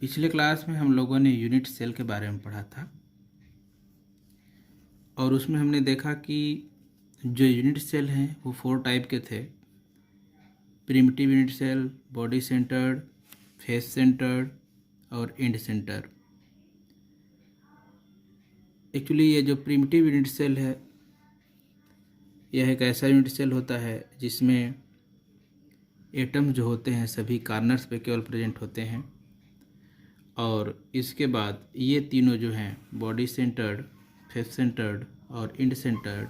पिछले क्लास में हम लोगों ने यूनिट सेल के बारे में पढ़ा था और उसमें हमने देखा कि जो यूनिट सेल हैं वो 4 टाइप के थे। Primitive unit cell, body centred, face centred और एंड सेंटर। एक्चुअली ये जो प्रिमिटिव यूनिट सेल है यह एक ऐसा यूनिट सेल होता है जिसमें एटम जो होते हैं सभी कार्नर्स पे केवल प्रेजेंट होते हैं और इसके बाद ये तीनों जो हैं बॉडी सेंटर्ड, फेस सेंटर्ड और एंड सेंटर्ड,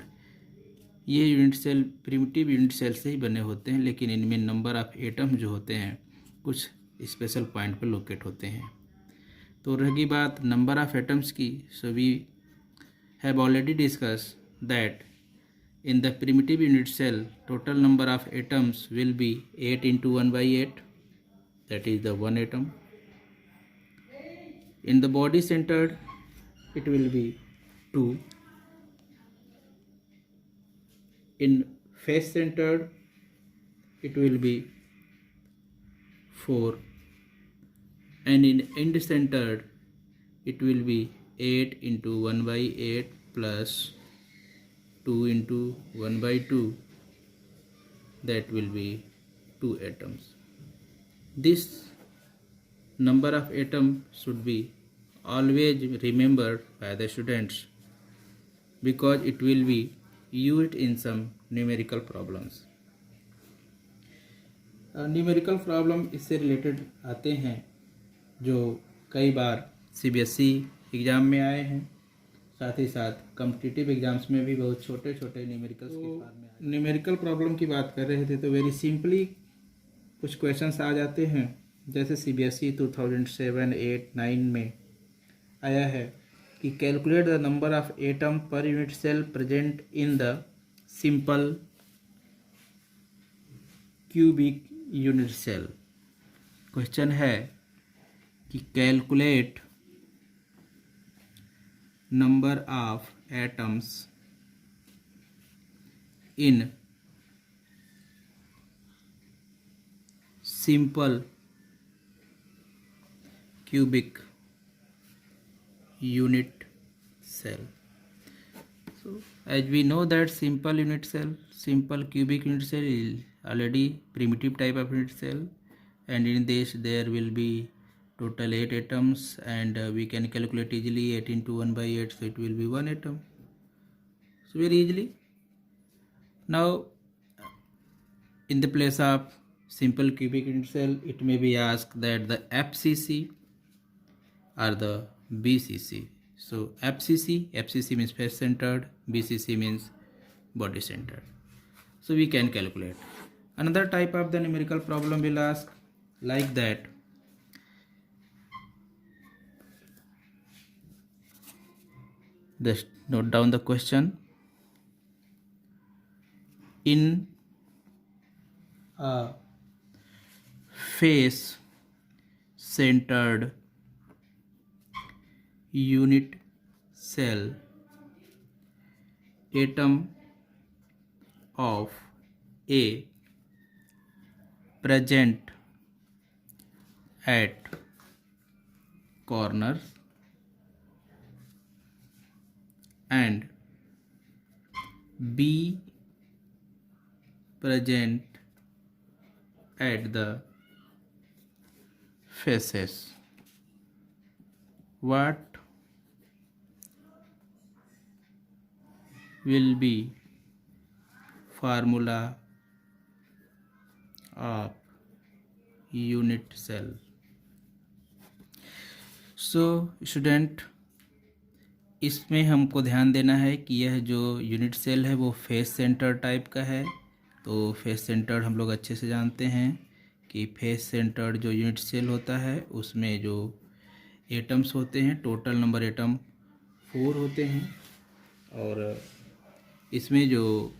ये unit cell primitive unit cell से ही बने होते हैं, लेकिन इनमें नंबर ऑफ एटम जो होते हैं कुछ स्पेशल पॉइंट पर लोकेट होते हैं। तो रहेगी बात नंबर ऑफ एटम्स की, so we have already discuss that in the primitive unit cell total number of atoms will be 8 into 1 by 8, that is the 1 atom. In the body centered it will be 2. In face centered it will be 4, and in end centered it will be 8 into 1 by 8 plus 2 into 1 by 2, that will be 2 atoms. This number of atoms should be always remembered by the students because it will be used in some numerical problems. Numerical problem इससे related आते हैं जो कई बार CBSE exam में आए हैं, साथ ही साथ कॉम्पिटिटिव एग्जाम्स में भी बहुत छोटे छोटे न्यूमेरिकल्स के फॉर्म में आए। न्यूमेरिकल प्रॉब्लम की बात कर रहे थे तो वेरी सिंपली कुछ क्वेश्चंस आ जाते हैं, जैसे CBSE 2007, 8, 9 में आया है कि calculate the number of atom per unit cell present in the simple cubic unit cell. Question है कि calculate number of atoms in simple cubic unit cell. So as we know that simple cubic unit cell is already primitive type of unit cell, and in this there will be total 8 atoms, and we can calculate easily 8 into 1 by 8, so it will be 1 atom, so very easily. Now in the place of simple cubic unit cell it may be asked that the FCC or the BCC. So FCC means face centered, BCC means body centered, so we can calculate. Another type of the numerical problem will ask like that: just note down the question. In a face centered unit cell, atom of A present at corners and B present at the faces, what will be formula of unit cell? So student, इसमें हमको ध्यान देना है कि यह जो unit cell है वो फेस सेंटर टाइप का है। तो फेस सेंटर हम लोग अच्छे से जानते हैं कि फेस सेंटर जो यूनिट सेल होता है उसमें जो एटम्स होते हैं, टोटल नंबर एटम 4 होते हैं, और इसमें जो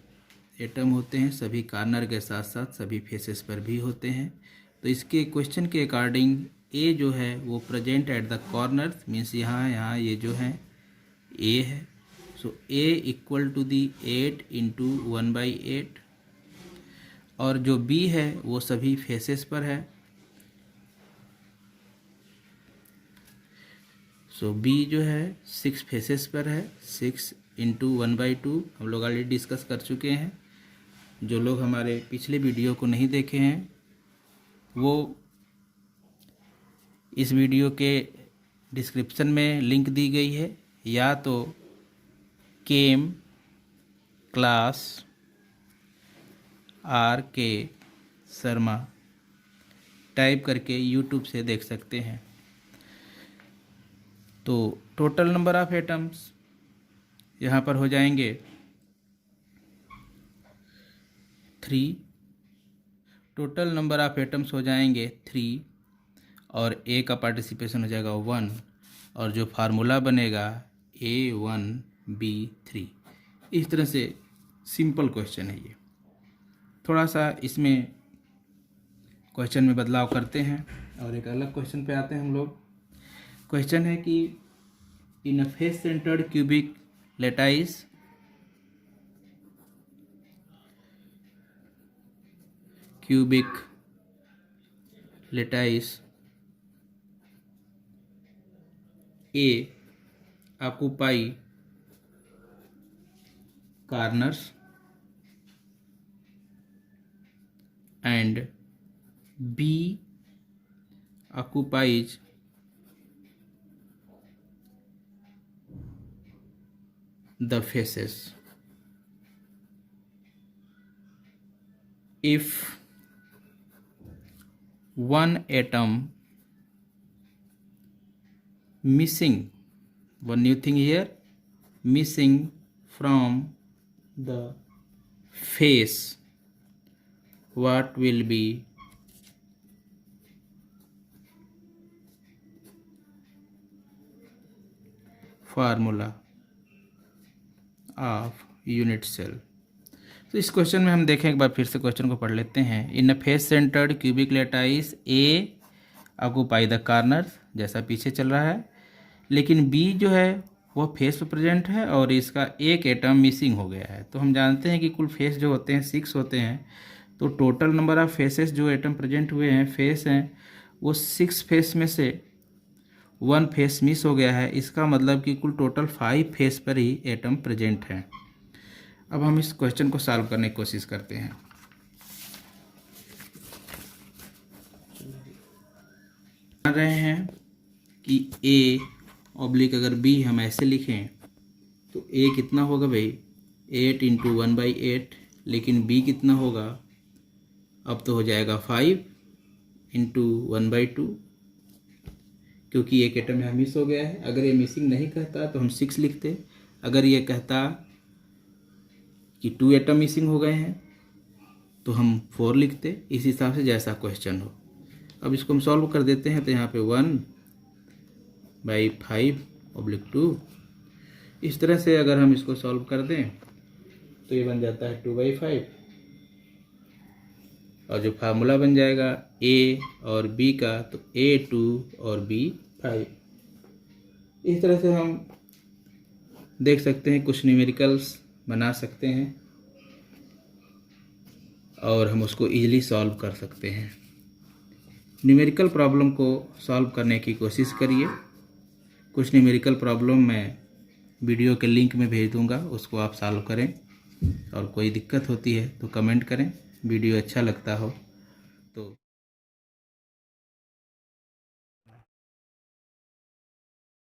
एटम होते हैं सभी कार्नर के साथ साथ सभी फेसेस पर भी होते हैं। तो इसके क्वेश्चन के अकॉर्डिंग ए जो है वो present at the corner means यहाँ ये जो है ए है, so A equal to the 8 into 1 by 8, और जो बी है वो सभी फेसेस पर है, सो बी जो है 6 फेसेस पर है, 6 इंटू 1/2 हम लोग ऑलरेडी डिस्कस कर चुके हैं। जो लोग हमारे पिछले वीडियो को नहीं देखे हैं वो इस वीडियो के डिस्क्रिप्शन में लिंक दी गई है, या तो केम क्लास RK शर्मा टाइप करके यूट्यूब से देख सकते हैं। तो टोटल नंबर ऑफ एटम्स यहाँ पर हो जाएंगे 3, टोटल नंबर ऑफ एटम्स हो जाएंगे 3 और A का पार्टिसिपेशन हो जाएगा 1 और जो फार्मूला बनेगा A1B3। इस तरह से सिंपल क्वेश्चन है ये। थोड़ा सा इसमें क्वेश्चन में बदलाव करते हैं और एक अलग क्वेश्चन पे आते हैं हम लोग। क्वेश्चन है कि in a face centred cubic lattice A occupy corners and B occupies the faces. If one atom missing, one new thing here, missing from the face, what will be formula of unit cell? तो इस question में हम देखें, एक बार फिर से question को पढ़ लेते हैं। In a face centred cubic lattice A occupy the corners, जैसा पीछे चल रहा है, लेकिन B जो है वो फेस पर प्रेजेंट है और इसका एक एटम मिसिंग हो गया है। तो हम जानते हैं कि कुल फेस जो होते हैं 6 होते हैं, तो टोटल नंबर ऑफ फेसेस जो एटम प्रेजेंट हुए हैं, फेस हैं, वो 6 फेस में से 1 फेस मिस हो गया है। इसका मतलब कि कुल टोटल 5 फेस पर ही एटम प्रेजेंट है। अब हम इस क्वेश्चन को सॉल्व करने की कोशिश करते हैं। मान रहे हैं कि A ऑब्लिक अगर B हम ऐसे लिखें तो A कितना होगा भाई, 8 इंटू 1/8, लेकिन B कितना होगा, अब तो हो जाएगा 5 इंटू 1/2, क्योंकि एक एटम यहाँ मिस हो गया है। अगर ये मिसिंग नहीं कहता तो हम 6 लिखते, अगर ये कहता कि 2 एटम मिसिंग हो गए हैं तो हम 4 लिखते, इस हिसाब से जैसा क्वेश्चन हो। अब इसको हम सॉल्व कर देते हैं, तो यहाँ पे 1/5/2, इस तरह से अगर हम इसको सॉल्व कर दें तो ये बन जाता है 2/5, और जो फार्मूला बन जाएगा A और B का, तो A2 और B5। इस तरह से हम देख सकते हैं, कुछ न्यूमेरिकल्स बना सकते हैं और हम उसको इजीली सॉल्व कर सकते हैं। न्यूमेरिकल प्रॉब्लम को सॉल्व करने की कोशिश करिए। कुछ न्यूमेरिकल प्रॉब्लम मैं वीडियो के लिंक में भेज दूंगा, उसको आप सॉल्व करें, और कोई दिक्कत होती है तो कमेंट करें। वीडियो अच्छा लगता हो